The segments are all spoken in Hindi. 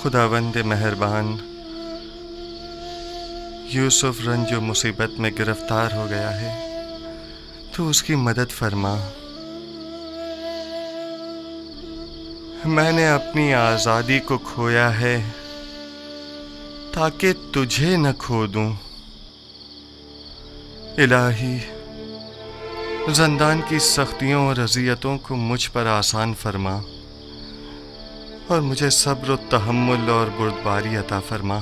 खुदावंद मेहरबान, यूसुफ रंजो मुसीबत में गिरफ्तार हो गया है, तो उसकी मदद फरमा। मैंने अपनी आज़ादी को खोया है ताकि तुझे न खो दूं। इलाही, ज़ंदान की सख्तियों और अज़ियतों को मुझ पर आसान फरमा और मुझे सब्र, तहम्मुल और बुर्दबारी अता फरमा।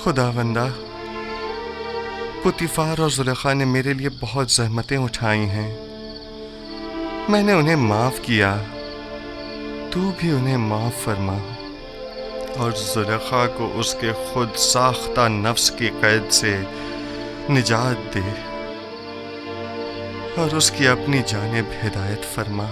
खुदावंदा, पुतीफार और जुलेखा ने मेरे लिए बहुत ज़हमतें उठाई हैं। मैंने उन्हें माफ़ किया, तू भी उन्हें माफ़ फरमा और जुलेखा को उसके खुद साख्ता नफ्स की कैद से निजात दे और उसकी अपनी जानिब हिदायत फरमा।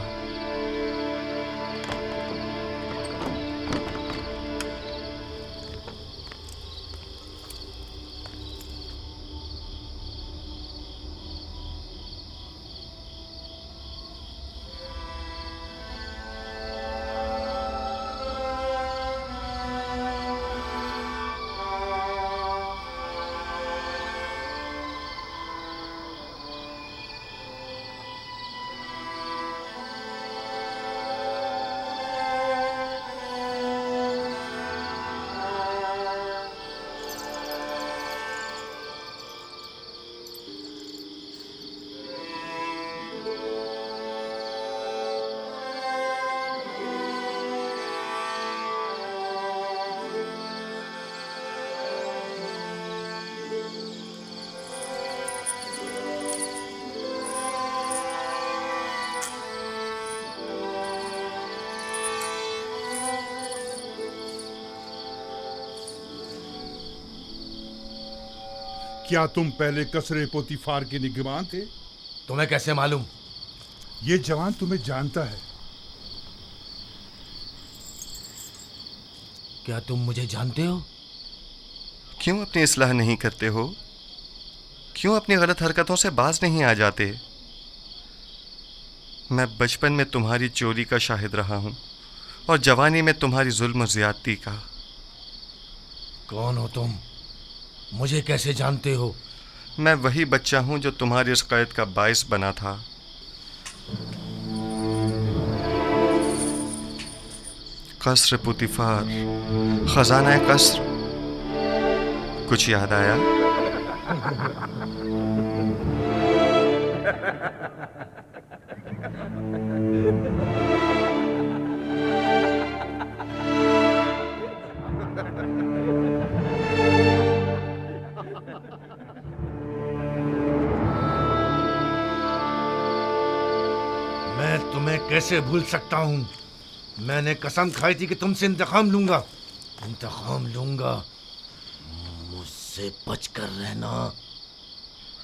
क्या तुम पहले कसरे पोतीफार के निगहबान थे? तुम्हें कैसे मालूम? ये जवान तुम्हें जानता है। क्या तुम मुझे जानते हो? क्यों अपनी इस्लाह नहीं करते हो? क्यों अपनी गलत हरकतों से बाज नहीं आ जाते? मैं बचपन में तुम्हारी चोरी का शाहिद रहा हूं और जवानी में तुम्हारी जुल्म और ज्यादती का। कौन हो तुम? मुझे कैसे जानते हो? मैं वही बच्चा हूं जो तुम्हारी इस कैद का बाइस बना था। कसर पुतीफार, खजाना कसर, कुछ याद आया? मैं तुम्हें कैसे भूल सकता हूं? मैंने कसम खाई थी कि तुमसे इंतकाम लूंगा। इंतकाम लूंगा। मुझसे बचकर रहना।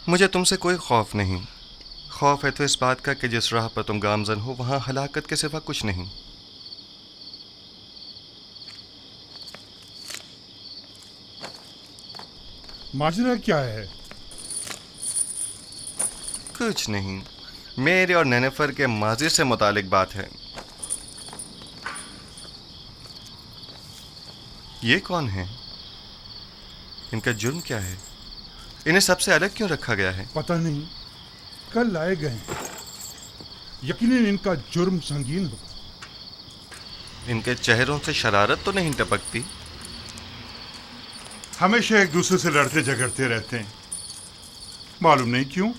मुझे तुमसे कोई खौफ नहीं। खौफ है तो इस बात का कि जिस राह पर तुम गामजन हो वहां हलाकत के सिवा कुछ नहीं। माजरा क्या है? कुछ नहीं, मेरे और नेनेफर के माजी से मुतालिक बात है। ये कौन है? इनका जुर्म क्या है? इन्हें सबसे अलग क्यों रखा गया है? पता नहीं, कल लाए गए हैं। यकीनन इनका जुर्म संगीन होगा। इनके चेहरों से शरारत तो नहीं टपकती? हमेशा एक दूसरे से लड़ते झगड़ते रहते हैं, मालूम नहीं क्यों।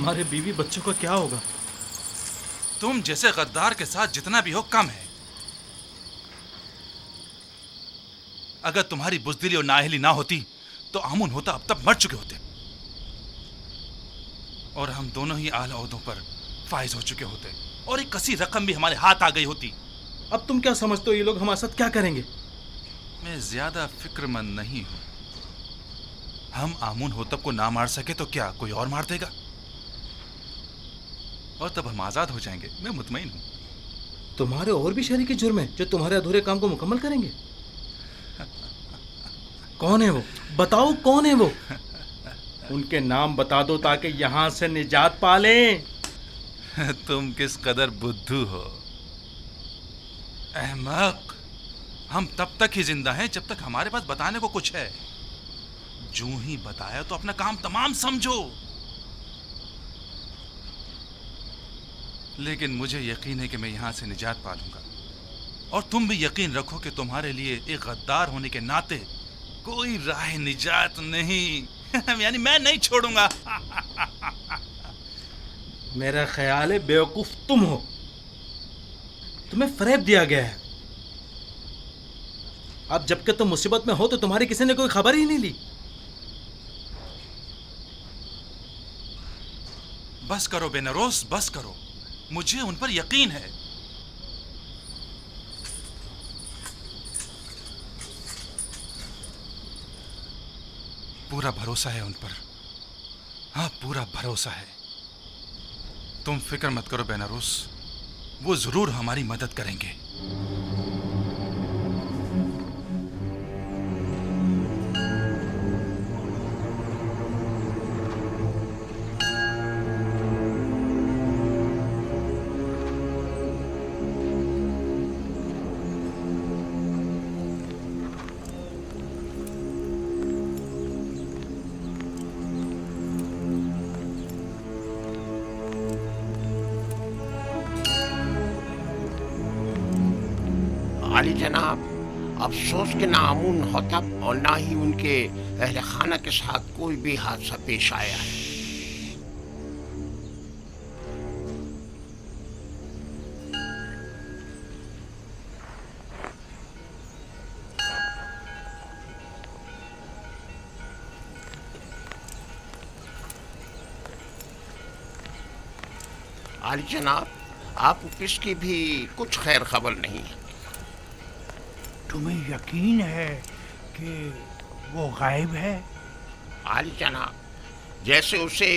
हमारे बीवी बच्चों का क्या होगा? तुम जैसे गद्दार के साथ जितना भी हो कम है। अगर तुम्हारी बुजदिली और नाअहली ना होती तो आमुन होता अब तक मर चुके होते और हम दोनों ही आला ओहदों पर फाइज हो चुके होते और एक कसी रकम भी हमारे हाथ आ गई होती। अब तुम क्या समझते हो ये लोग हमारे साथ क्या करेंगे? मैं ज्यादा फिक्रमंद नहीं हूं। हम आमुन होतब को ना मार सके तो क्या कोई और मार देगा और तब हम आजाद हो जाएंगे। मैं मुतमईन हूं। तुम्हारे और भी शरीके जुर्म हैं जो तुम्हारे अधूरे काम को मुकम्मल करेंगे। कौन है वो? बताओ कौन है वो? उनके नाम बता दो ताकि यहां से निजात पा लें। तुम किस कदर बुद्धू हो अहमक। हम तब तक ही जिंदा हैं जब तक हमारे पास बताने को कुछ है। जो ही बताया तो अपना काम तमाम समझो। लेकिन मुझे यकीन है कि मैं यहां से निजात पा लूंगा और तुम भी यकीन रखो कि तुम्हारे लिए एक गद्दार होने के नाते कोई राह निजात नहीं यानी मैं नहीं छोड़ूंगा। मेरा ख्याल है बेवकूफ तुम हो। तुम्हें फरेब दिया गया है। अब जबकि तुम मुसीबत में हो तो तुम्हारी किसी ने कोई खबर ही नहीं ली। बस करो बेनरोस, बस करो। मुझे उन पर यकीन है। पूरा भरोसा है उन पर। हाँ, पूरा भरोसा है। तुम फिक्र मत करो बेनारोस, वो जरूर हमारी मदद करेंगे। आली जनाब, अफसोस के ना आमुन होतब और ना ही उनके अहले खाना के साथ कोई भी हादसा पेश आया है। आली जनाब, आपको किसकी भी कुछ खैर खबर नहीं है। तुम्हें यकीन है कि वो गायब है? आली जनाब, जैसे उसे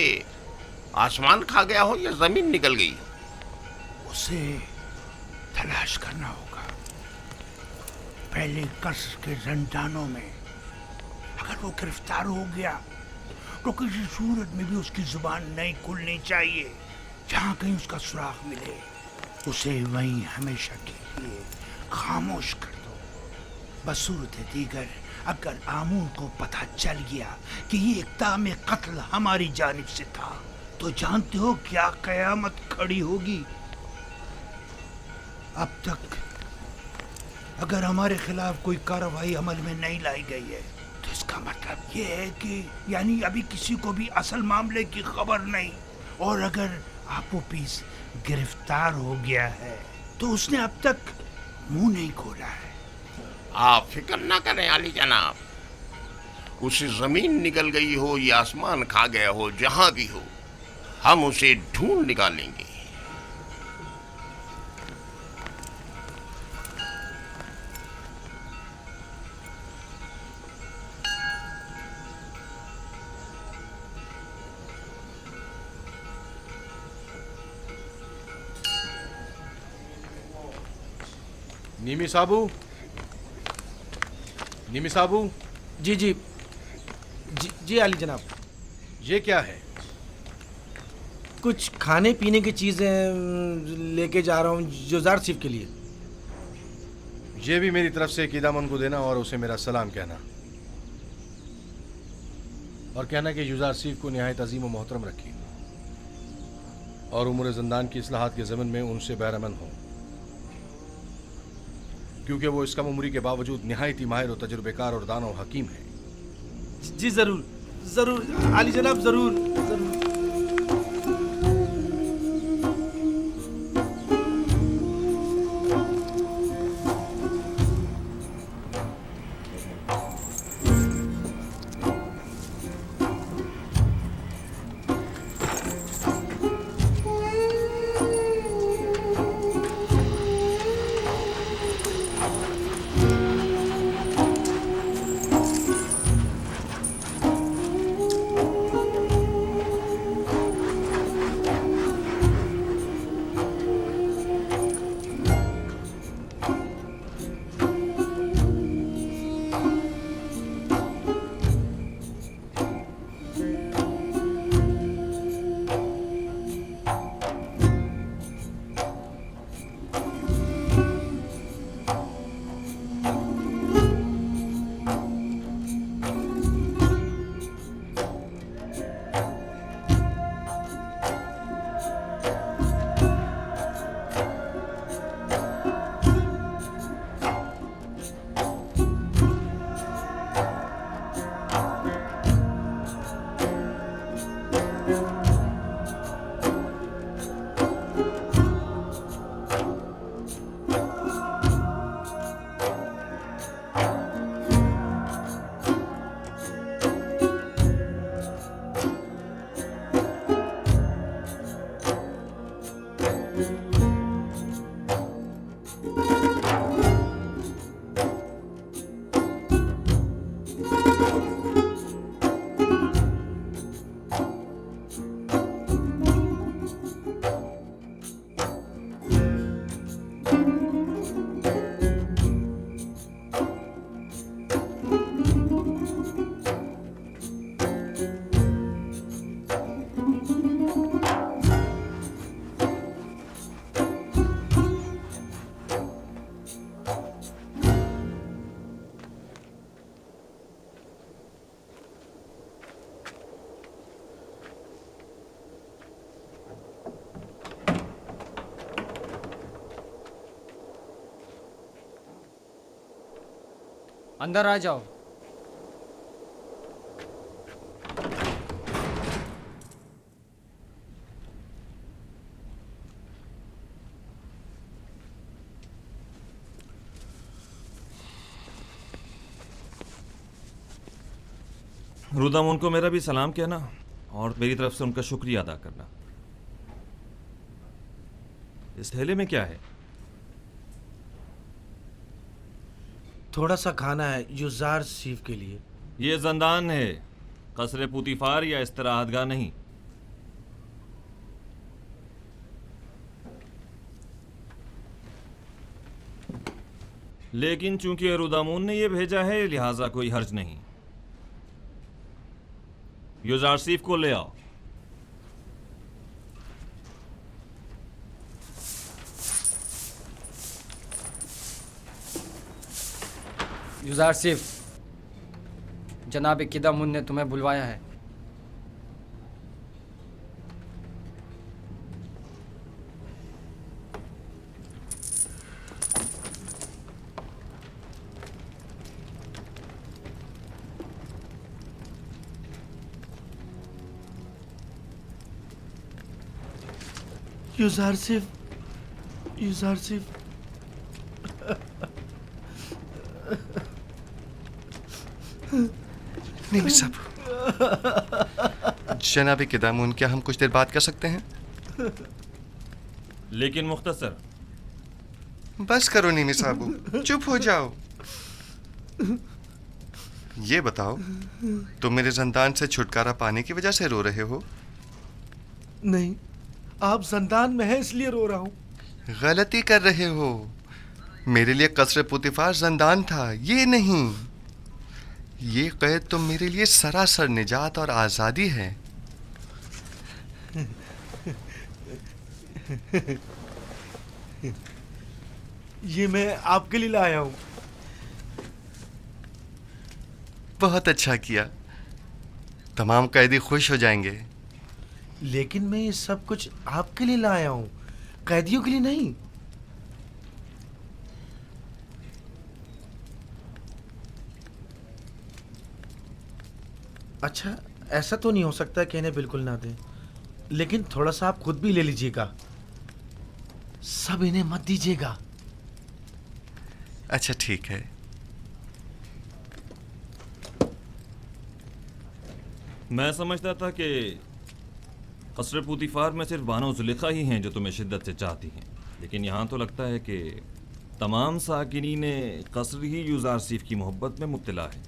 आसमान खा गया हो या जमीन निकल गई हो। उसे तलाश करना होगा। पहले कसर के रंडानों में अगर वो गिरफ्तार हो गया तो किसी सूरत में भी उसकी जुबान नहीं खुलनी चाहिए। जहां कहीं उसका सुराग मिले उसे वहीं हमेशा के लिए खामोश कर दो। बसूरत दीगर अगर आमून को पता चल गया कि ये इक़दाम कत्ल हमारी जानिब से था तो जानते हो क्या कयामत खड़ी होगी। अब तक अगर हमारे खिलाफ कोई कार्रवाई अमल में नहीं लाई गई है तो इसका मतलब ये है कि यानी अभी किसी को भी असल मामले की खबर नहीं। और अगर आपोपीस गिरफ्तार हो गया है तो उसने अब तक मुंह नहीं खोला है। आप फिक्र ना करें आली जनाब, उसे जमीन निकल गई हो या आसमान खा गया हो, जहां भी हो हम उसे ढूंढ निकालेंगे। नीमी साबू, नीमी साबू। जी जी जी आली जनाब। ये क्या है? कुछ खाने पीने की चीज़ें लेके जा रहा हूँ जुजार सिफ के लिए। ये भी मेरी तरफ से कीदामन को देना और उसे मेरा सलाम कहना और कहना कि युजार सिफ को निहायत अजीम और मोहतरम रखी और उम्र ज़िंदान की इस्लाहात के ज़मन में उनसे बैरमन हो, क्योंकि वो इस कम उम्री के बावजूद निहायत ही माहिर और तजुर्बेकार और दाना और हकीम है। जी ज़रूर ज़रूर आली जनाब, ज़रूर ज़रूर। अंदर आ जाओ। रुदामुन को मेरा भी सलाम कहना और मेरी तरफ से उनका शुक्रिया अदा करना। इस थैले में क्या है? थोड़ा सा खाना है युजार सीफ के लिए। ये जंदान है, कसरे पुतिफार या इस्तराहतगाह नहीं। लेकिन चूंकि रुदामुन ने ये भेजा है लिहाजा कोई हर्ज नहीं। युजारसीफ को ले आओ। युजारसीफ, जनाब किदामुन ने तुम्हें बुलवाया है। युजारसीफ, युजारसीफ, नहीं साहब। जनाब किदामुन, क्या हम कुछ देर बात कर सकते हैं? लेकिन मुख्तसर। बस करो नीमी साहब, चुप हो जाओ। ये बताओ, तुम मेरे जंदान से छुटकारा पाने की वजह से रो रहे हो? नहीं, आप जंदान में हैं इसलिए रो रहा हूं। गलती कर रहे हो। मेरे लिए कसरे पुतिफार जंदान था, ये नहीं। ये कैद तो मेरे लिए सरासर निजात और आज़ादी है। ये मैं आपके लिए लाया हूं। बहुत अच्छा किया, तमाम कैदी खुश हो जाएंगे। लेकिन मैं ये सब कुछ आपके लिए लाया हूं, कैदियों के लिए नहीं। अच्छा, ऐसा तो नहीं हो सकता कि इन्हें बिल्कुल ना दें, लेकिन थोड़ा सा आप खुद भी ले लीजिएगा। सब इन्हें मत दीजिएगा। अच्छा ठीक है। मैं समझता था कि कसरे पुतिफार में सिर्फ बानो जुलेखा ही हैं जो तुम्हें शिद्दत से चाहती हैं, लेकिन यहाँ तो लगता है कि तमाम साकिनीन कसर ही युजारसीफ की मोहब्बत में मुब्तला है।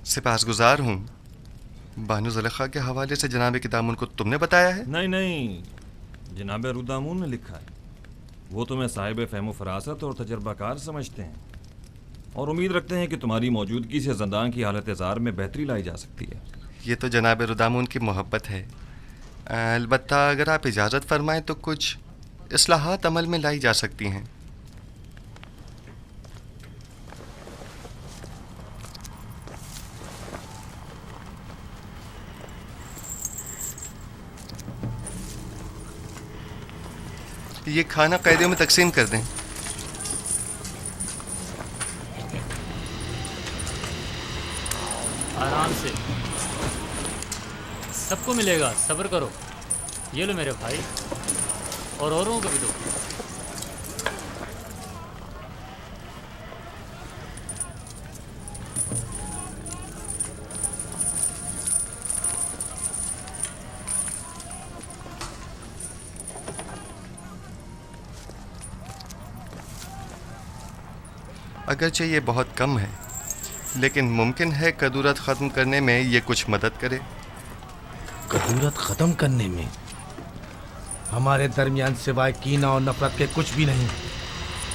सिपासगुजार हूँ। बानो जुलेखा के हवाले से जनाब किदामुन को तुमने बताया है? नहीं नहीं, जनाब रुदामुन ने लिखा है। वो तुम्हें साहिब फ़हम फरासत और तजर्बाकार समझते हैं और उम्मीद रखते हैं कि तुम्हारी मौजूदगी से ज़ंदान की हालत ज़ार में बेहतरी लाई जा सकती है। ये तो जनाब रुदामुन की मोहब्बत है। अलबत्ता अगर आप इजाज़त फरमाएं तो कुछ इस्लाहात अमल में लाई जा सकती हैं। ये खाना कैदियों में तकसीम कर दें। आराम से, सबको मिलेगा, सब्र करो। ये लो मेरे भाई, और औरों को भी दो। अगरचे ये बहुत कम है, लेकिन मुमकिन है कदूरत ख़त्म करने में ये कुछ मदद करे। कदूरत ख़त्म करने में? हमारे दरमियान सिवाय कीना और नफरत के कुछ भी नहीं।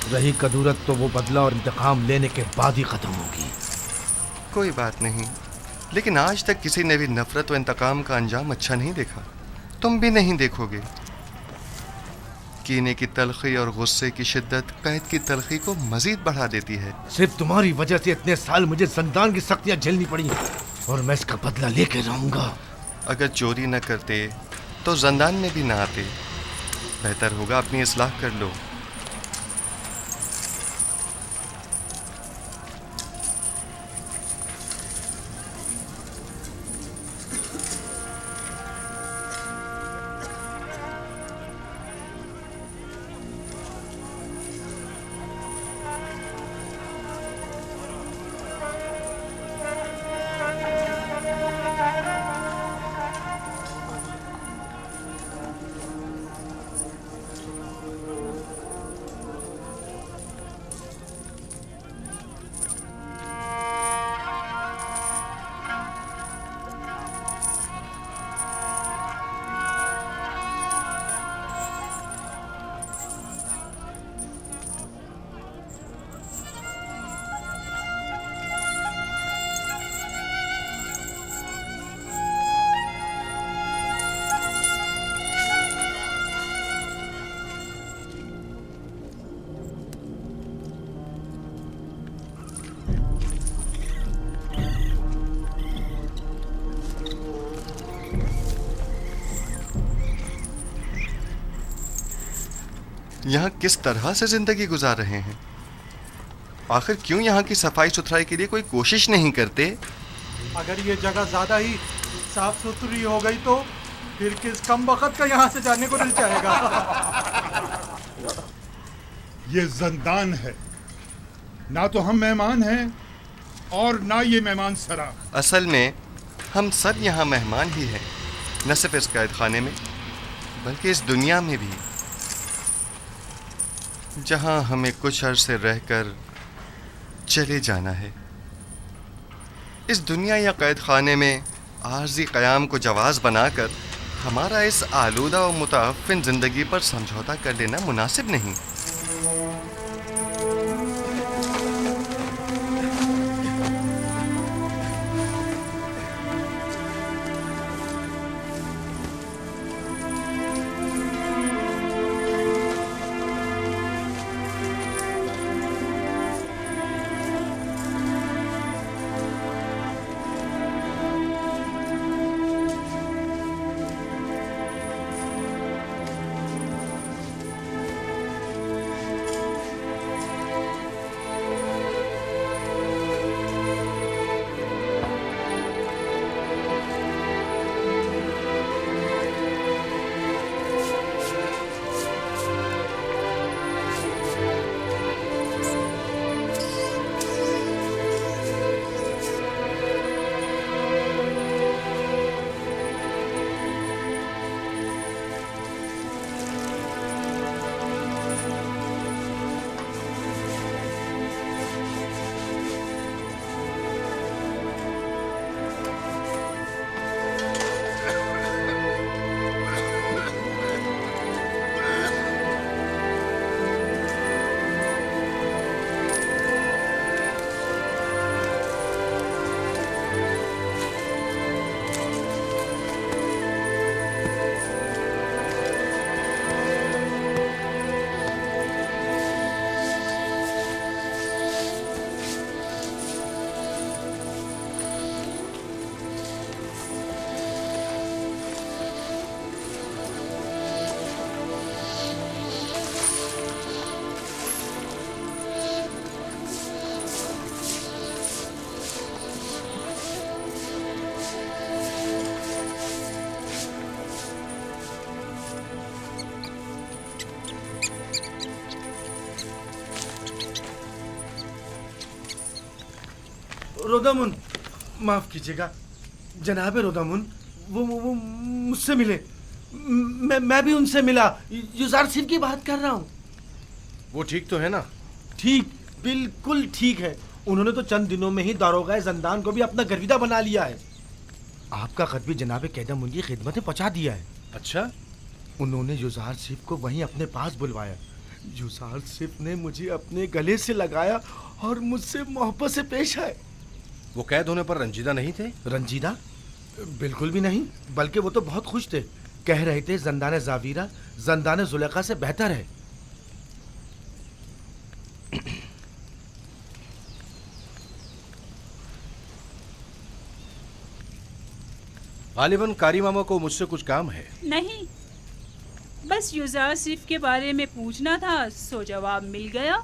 रही कदूरत तो वो बदला और इंतकाम लेने के बाद ही खत्म होगी। कोई बात नहीं, लेकिन आज तक किसी ने भी नफरत व इंतकाम का अंजाम अच्छा नहीं देखा। तुम भी नहीं देखोगे। कीने की तलखी और गुस्से की शिद्दत कैद की तलखी को मजीद बढ़ा देती है। सिर्फ तुम्हारी वजह से इतने साल मुझे जिंदान की सख्तियां झेलनी पड़ी और मैं इसका बदला लेके रहूंगा। अगर चोरी न करते तो जिंदान में भी ना आते। बेहतर होगा अपनी इस्लाह कर लो। यहाँ किस तरह से जिंदगी गुजार रहे हैं? आखिर क्यों यहाँ की सफाई सुथराई के लिए कोई कोशिश नहीं करते? अगर ये जगह ज्यादा ही साफ सुथरी हो गई तो फिर किस कम वक्त का यहाँ से जाने को दिल चाहेगा। ये जिंदान है, ना तो हम मेहमान हैं और ना ये मेहमान सरा। असल में हम सब यहाँ मेहमान ही हैं, न सिर्फ इस कैद खाने में बल्कि इस दुनिया में भी, जहाँ हमें कुछ अरसे रहकर चले जाना है। इस दुनिया या कैद खाने में आर्जी क़याम को जवाज़ बनाकर हमारा इस आलूदा और मुताफ़िन ज़िंदगी पर समझौता कर लेना मुनासिब नहीं। रोदामुन, माफ कीजिएगा जनाब रोदामुन, वो मुझसे मिले। मैं भी उनसे मिला। युजार सिफ की बात कर रहा हूँ। वो ठीक तो है ना? ठीक, बिल्कुल ठीक है। उन्होंने तो चंद दिनों में ही दारोगा ज़ंदान को भी अपना गर्विदा बना लिया है। आपका खत भी जनाब कैदम की खिदमत में पहुंचा दिया है। अच्छा? उन्होंने युजार सिफ को वहीं अपने पास बुलवाया। यूसुफ ने मुझे अपने गले से लगाया और मुझसे मोहब्बत से पेश आए। वो कैद होने पर रंजीदा नहीं थे? रंजीदा? बिल्कुल भी नहीं, बल्कि वो तो बहुत खुश थे। कह रहे थे जंदान जावीरा जंदान जुलेखा से बेहतर है। गालिबन कारी मामा को मुझसे कुछ काम है। नहीं, बस यूसुफ के बारे में पूछना था, सो जवाब मिल गया।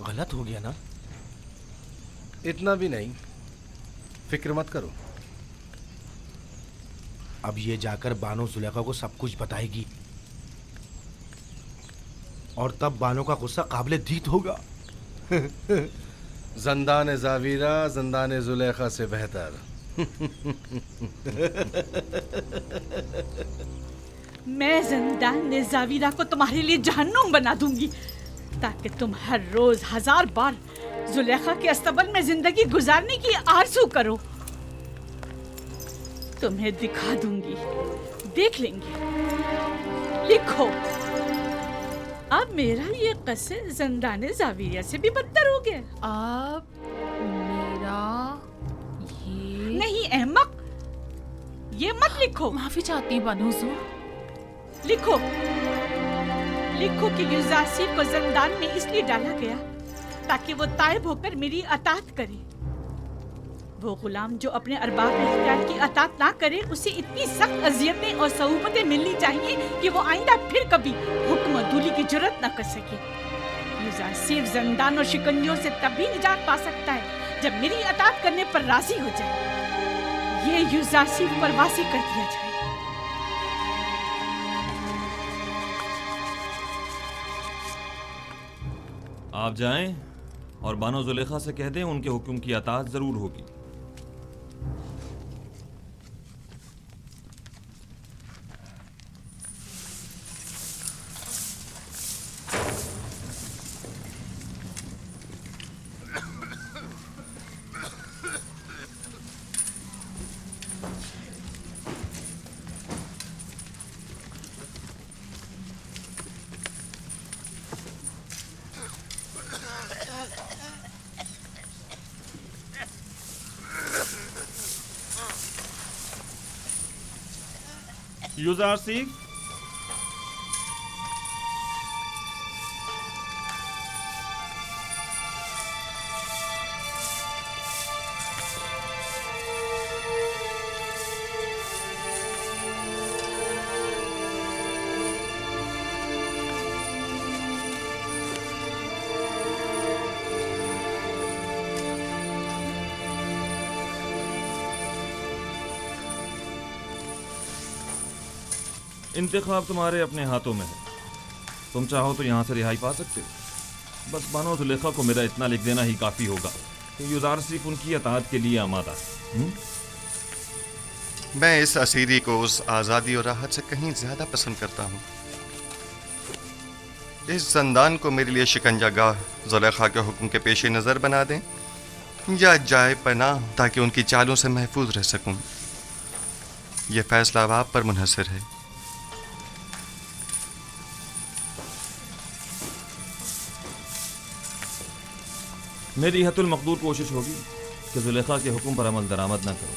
गलत हो गया ना? इतना भी नहीं, फिक्र मत करो। अब ये जाकर बानो जुलेखा को सब कुछ बताएगी और तब बानो का गुस्सा काबिले दीद होगा। जंदान जावीरा जंदान जुलेखा से बेहतर। मैं जंदान जावीरा को तुम्हारे लिए जहन्नुम बना दूंगी, ताकि तुम हर रोज 1000 बार जुलेखा के अस्तबल में जिंदगी गुजारने की आरज़ू करो। तुम्हें दिखा दूंगी, देख लेंगे। लिखो, अब मेरा ये कस्से जंदान जावीरिया से भी बदतर हो गया। अब मेरा ये नहीं अहमक, ये मत लिखो। माफी चाहती हूँ बानो हुजूर। लिखो, लिखो कि यूसुफ को जंदान में इसलिए डाला गया ताकि वो ताइब होकर मेरी अतात करे। वो गुलाम जो अपने अरबाब इख्तियार की अतात ना करे, उसे इतनी सख्त अजियतें और सहूबतें मिलनी चाहिए कि वो आइंदा फिर कभी हुक्म दूली की जुर्रत न कर सके। यूसुफ जंदान और शिकंजों से तभी निजात पा सकता है जब मेरी अतात करने पर राजी हो जाए। ये यूसुफ पर वासी कर दिया जाए। आप जाएं और बानो जुलेखा से कह दें उनके हुक्म की अतात जरूर होगी। यूसुफ, इंतखाब तुम्हारे अपने हाथों में है। तुम चाहो तो यहाँ से रिहाई पा सकते हो। बस बानो जुलेखा को मेरा इतना लिख देना ही काफ़ी होगा कि यूसुफ उनकी अतात के लिए आमादा है। मैं इस असीरी को उस आज़ादी और राहत से कहीं ज़्यादा पसंद करता हूँ। इस जंदान को मेरे लिए शिकंजागाह जुलेखा के हुक्म के पेश नज़र बना दें या जाए पनाह ताकि उनकी चालों से महफूज रह सकूं। यह फैसला अब आप पर मुनहसर है। मेरी हतुल मकदूर कोशिश होगी कि जुलेखा के हुक्म पर अमल दरामद न करो।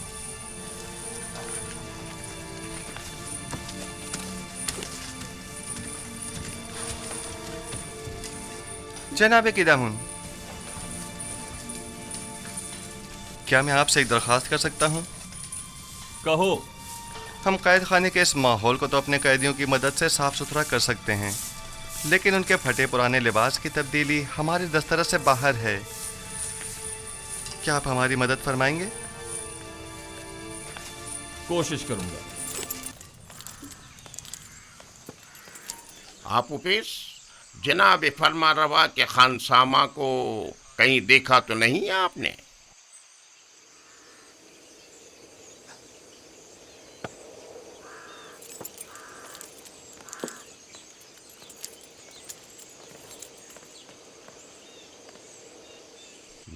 जनाब किदामुन, क्या मैं आपसे एक दरख्वास्त कर सकता हूँ? कहो। हम कैद खाने के इस माहौल को तो अपने कैदियों की मदद से साफ सुथरा कर सकते हैं, लेकिन उनके फटे पुराने लिबास की तब्दीली हमारे दस्तरस से बाहर है। क्या आप हमारी मदद फरमाएंगे? कोशिश करूंगा। आप उपेश, जनाब फरमा रवा के खानसामा को कहीं देखा तो नहीं है आपने?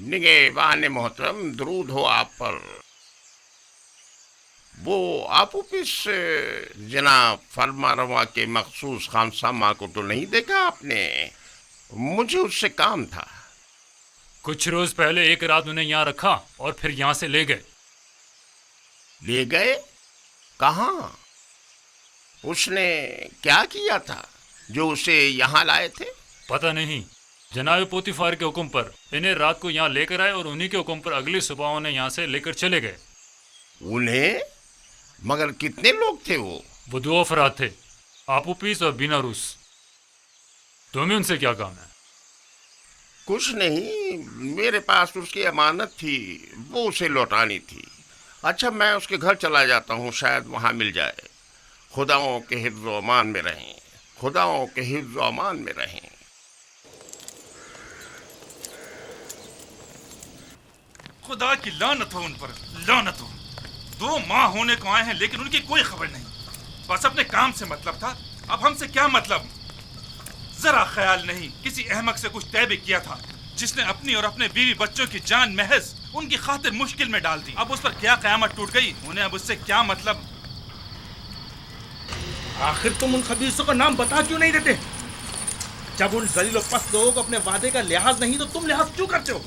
निगहबान मोहतरम, दरूद हो आप पर। वो आप ऑफिस जनाब फरमा रवा के मखसूस खानसामा को तो नहीं देखा आपने? मुझे उससे काम था। कुछ रोज पहले एक रात उन्हें यहाँ रखा और फिर यहाँ से ले गए। ले गए? कहाँ? उसने क्या किया था जो उसे यहाँ लाए थे? पता नहीं, जनाब पोतीफार के हुक्म पर इन्हें रात को यहाँ लेकर आए और उन्हीं के हुक्म पर अगली सुबह उन्हें यहाँ से लेकर चले गए। उन्हें? मगर कितने लोग थे वो? वो 2 अफराद थे, आपूपीस और बीना रूस। तुम्हें उनसे क्या काम है? कुछ नहीं, मेरे पास उसकी अमानत थी, वो उसे लौटानी थी। अच्छा, मैं उसके घर चला जाता हूँ, शायद वहाँ मिल जाए। खुदाओं के हिफ्ज़ व अमान में रहें, खुदाओं के हिफ्ज़ व अमान में रहें। खुदा की लानत हो उन पर, लानत हो। 2 माह होने को आए हैं लेकिन उनकी कोई खबर नहीं। बस अपने काम से मतलब था, अब हमसे क्या मतलब? जरा ख्याल नहीं, किसी अहमक से कुछ तय भी किया था जिसने अपनी और अपने बीवी बच्चों की जान महज उनकी खातिर मुश्किल में डाल दी। अब उस पर क्या कयामत टूट गई, उन्हें अब उससे क्या मतलब? आखिर तुम उन खबीसों का नाम बता क्यों नहीं देते? जब उन जलील पस्त लोगों को अपने वादे का लिहाज नहीं तो तुम लिहाज क्यों करते हो?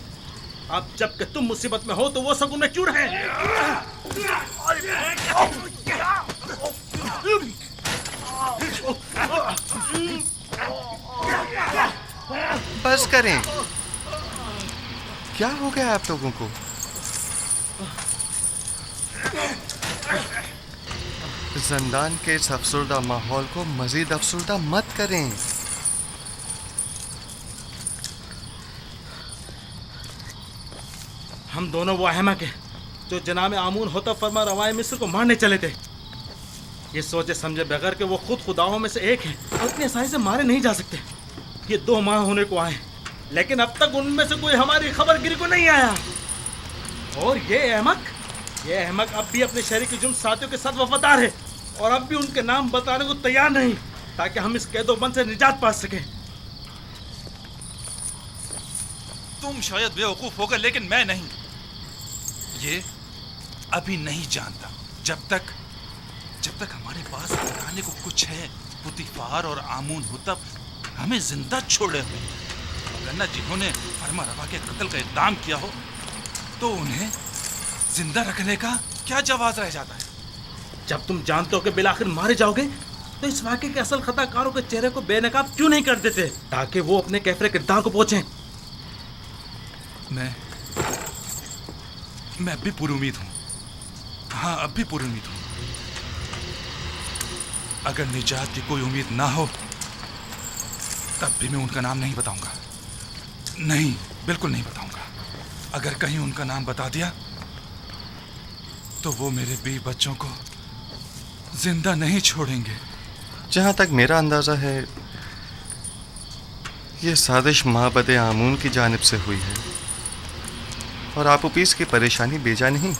अब जबकि तुम मुसीबत में हो तो वो सब उनमें क्यों रहे? बस करें, क्या हो गया आप लोगों को? जिंदान के इस अफसरदा माहौल को मजीद अफसरदा मत करें। हम दोनों वो अहमक हैं जो जनाब आमून होता फरमा रवाए मिस्र को मारने चले थे, ये सोचे समझे बगैर कि वो खुद खुदाओं में से एक है और इतनी आसानी से मारे नहीं जा सकते। ये 2 माह होने को आए लेकिन अब तक उनमें से कोई हमारी खबर गिरी को नहीं आया। और ये अहमक अब भी अपने शहरी के जुर्म साथियों के साथ वफादार है और अब भी उनके नाम बताने को तैयार नहीं ताकि हम इस कैदोबंद से निजात पा सकें। तुम शायद बेवकूफ होगा लेकिन मैं नहीं। ये अभी नहीं जानता। जब तक हमारे पास बताने को कुछ है, पुतीफार और आमून हुतब हमें जिंदा छोड़े हुए, वरना जिन्होंने फरमा रवा के कत्ल का इक़दाम किया हो तो उन्हें जिंदा रखने का क्या जवाब रह जाता है? जब तुम जानते हो कि बिलाखिर मारे जाओगे तो इस वाक़े के असल खताकारों के चेहरे को बेनकाब क्यों नहीं कर देते ताकि वो अपने कैफरे किरदार को पहुंचे? मैं अब भी पूरी उम्मीद हूँ। हाँ, अब भी पूरी उम्मीद हूँ। अगर निजात की कोई उम्मीद ना हो तब भी मैं उनका नाम नहीं बताऊंगा। नहीं, बिल्कुल नहीं बताऊंगा। अगर कहीं उनका नाम बता दिया तो वो मेरे बीवी बच्चों को जिंदा नहीं छोड़ेंगे। जहाँ तक मेरा अंदाजा है ये साजिश माबद आमून की जानिब से हुई है और आपूपीस की परेशानी बेजा नहीं।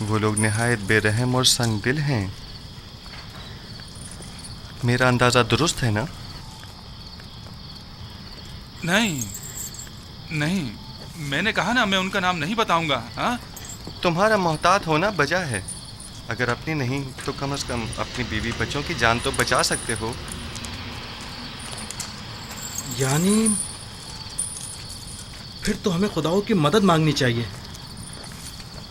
वो लोग निहायत बेरहम और संगदिल हैं। मेरा अंदाजा दुरुस्त है ना? नहीं, मैंने कहा ना मैं उनका नाम नहीं बताऊंगा। हाँ, तुम्हारा मोहतात होना बजा है। अगर अपनी नहीं तो कम से कम अपनी बीवी बच्चों की जान तो बचा सकते हो। यानी फिर तो हमें खुदाओं की मदद मांगनी चाहिए।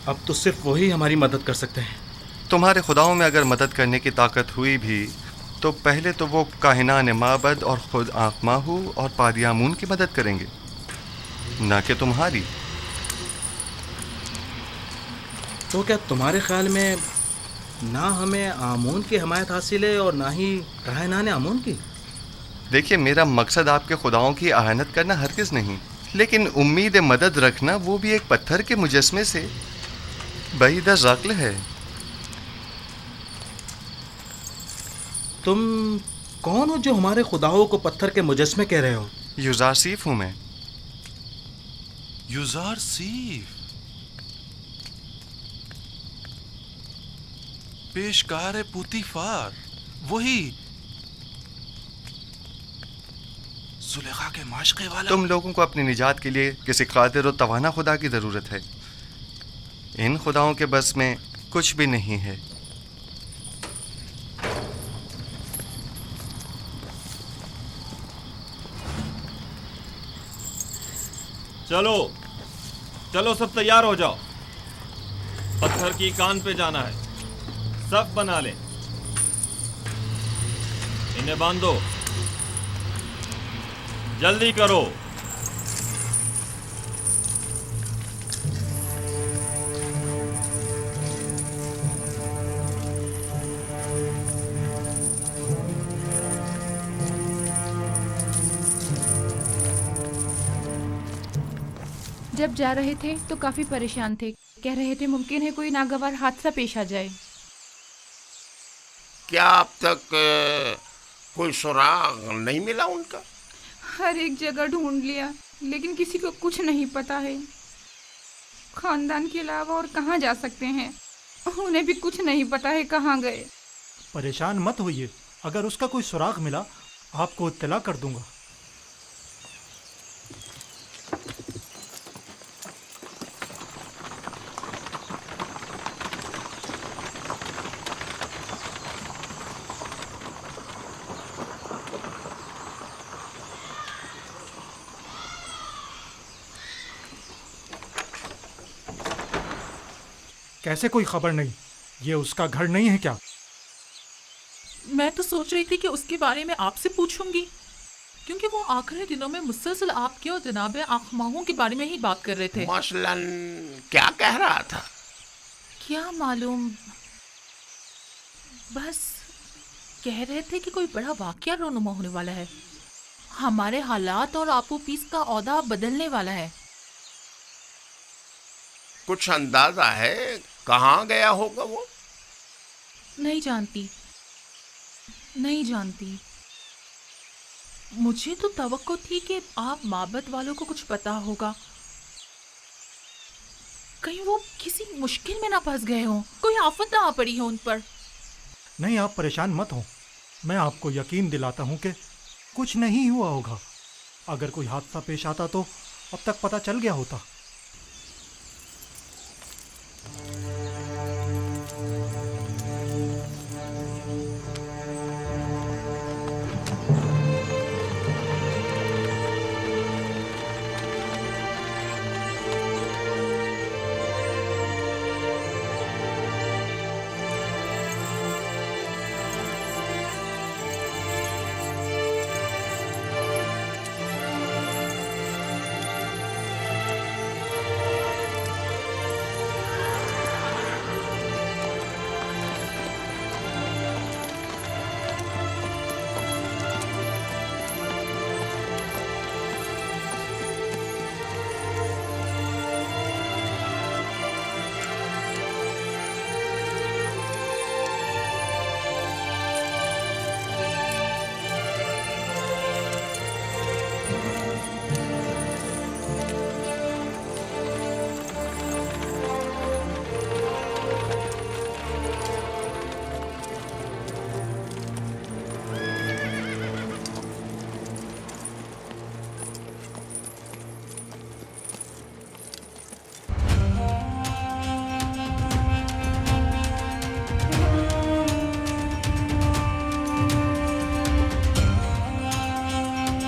अब तो सिर्फ वही हमारी मदद कर सकते हैं। तुम्हारे खुदाओं में अगर मदद करने की ताकत हुई भी तो पहले तो वो काहिनान माबद और खुद आखमाहू और पादियामून की मदद करेंगे, ना कि तुम्हारी। तो क्या तुम्हारे ख्याल में ना हमें आमून की हमायत हासिल है और ना ही काहिनान आमून की? देखिए, मेरा मकसद आपके खुदाओं की आहानत करना हरगिज़ नहीं, लेकिन उम्मीद मदद रखना वो भी एक पत्थर के मुजस्मे से बईद अक़्ल है। तुम कौन हो जो हमारे खुदाओं को पत्थर के मुजस्मे कह रहे हो? युज़ारसीफ हूँ मैं। युज़ारसीफ, पेशकार पुतीफार, वही। जुलेखा के माशके वाला। तुम लोगों को अपनी निजात के लिए किसी कादिर और तवाना खुदा की ज़रूरत है। इन खुदाओं के बस में कुछ भी नहीं है। चलो चलो, सब तैयार हो जाओ। पत्थर की कान पे जाना है। सब बना ले, इन्हें बांधो, जल्दी करो। जब जा रहे थे तो काफी परेशान थे। कह रहे थे मुमकिन है कोई नागवार हादसा पेश आ जाए। क्या अब तक कोई सुराग नहीं मिला उनका? हर एक जगह ढूंढ लिया, लेकिन किसी को कुछ नहीं पता है। खानदान के अलावा और कहाँ जा सकते हैं? उन्हें भी कुछ नहीं पता है कहाँ गए। परेशान मत होइए, अगर उसका कोई सुराग मिला आपको इत्तला कर दूंगा। कैसे कोई खबर नहीं? ये उसका घर नहीं है क्या? मैं तो सोच रही थी कि उसके बारे में आपसे पूछूंगी, क्योंकि वो आखिरी दिनों में मुसलसल आपके और जनाब आखमाहों के बारे में ही बात कर रहे थे। मसलन क्या कह रहा था? क्या मालूम, बस कह रहे थे कि कोई बड़ा वाकया रोनुमा होने वाला है। हमारे हालात और आपो पीस का औदा बदलने वाला है। कुछ अंदाजा है कहाँ गया होगा वो? नहीं जानती, नहीं जानती। मुझे तो तवक्को थी कि आप माबद वालों को कुछ पता होगा। कहीं वो किसी मुश्किल में ना फंस गए हों, कोई आफत ना आ पड़ी हो उन पर। नहीं, आप परेशान मत हो। मैं आपको यकीन दिलाता हूँ कि कुछ नहीं हुआ होगा। अगर कोई हादसा पेश आता तो अब तक पता चल गया होता।